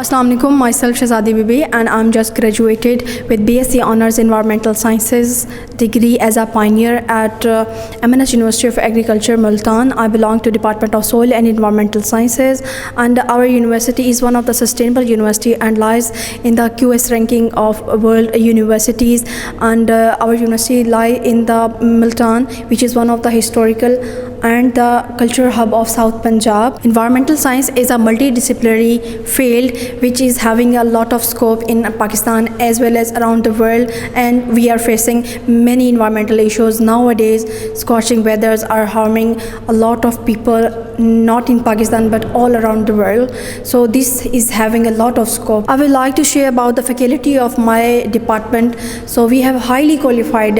Assalamu alaikum, myself Shahzadi Bibi, and I'm just graduated with BSc Honours Environmental Sciences degree as a pioneer at MNS University of Agriculture, Multan. I belong to Department of Soil and Environmental Sciences, and our university is one of the sustainable university and lies in the QS ranking of world universities. And our university lie in the Multan, which is one of the historical and the cultural hub of South Punjab. Environmental science is a multidisciplinary field which is having a lot of scope in Pakistan as well as around the world, and we are facing many environmental issues nowadays. Scorching weathers are harming a lot of people, not in Pakistan but all around the world. So this is having a lot of scope. I would like to share about the faculty of my department. So we have highly qualified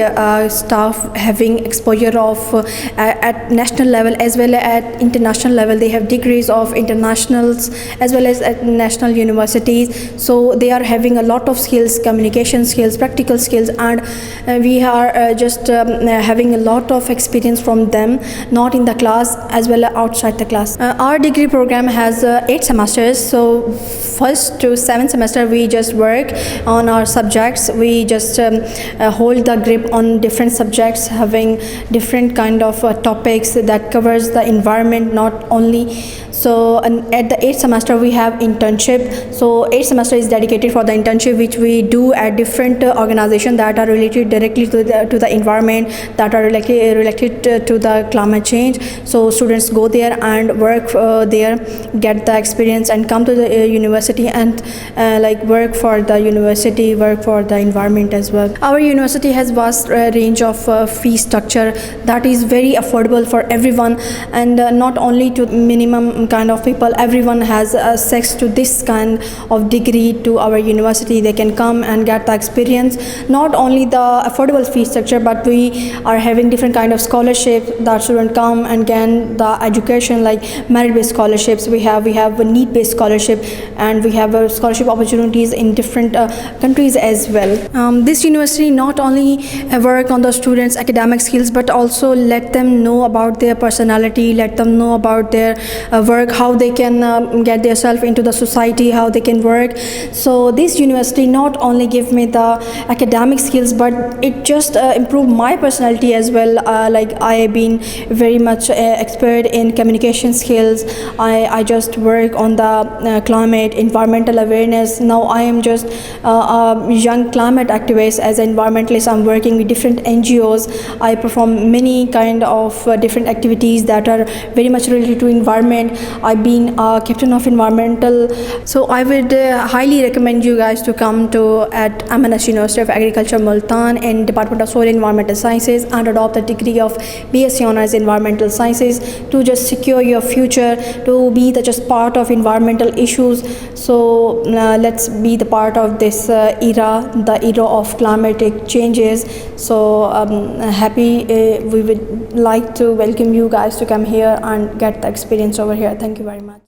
staff having exposure of at national level as well as at international level. They have degrees of internationals as well as at national universities. So they are having a lot of skills, communication skills, practical skills, and we are just having a lot of experience from them, not in the class as well as outside the class. Our degree program has 8 semesters. So first to 7th semester we just work on our subjects. We just hold the grip on different subjects, having different kind of topics that covers the environment not only. So at the 8th semester we have internship. So 8th semester is dedicated for the internship which we do at different organizations that are related directly to the environment, that are related to the climate change. So students go there and work there, get the experience, and come to the university and work for the university, work for the environment as well. Our university has vast range of fee structure that is very affordable for everyone, and not only to minimum kind of people. Everyone has access to this kind of degree to our university. They can come and get the experience. Not only the affordable fee structure, but we are having different kind of scholarships that students come and gain the education, like merit-based scholarships. We have a need-based scholarship, and we have scholarship opportunities in different countries as well. This university not only work on the students' academic skills, but also let them know about their personality, let them know about their work, how they can get themselves into the society, how they can work. So this university not only give me the academic skills, but it just improved my personality as well. I have been very much expert in communication skills. I just work on the climate, environmental awareness. Now I am just a young climate activist. As an environmentalist, I'm working with different NGOs. I perform many kind of different activities that are very much related to environment. I've been a captain of environmental. So I would highly recommend you guys to come to at MNS University of Agriculture, Multan, in Department of Soil and Environmental Sciences, and adopt the degree of BSc Honours Environmental Sciences to just secure your future, to be the just part of environmental issues. So let's be the part of this era, the era of climatic changes. So happy we would like to welcome you guys to come here and get the experience over here. Thank you very much.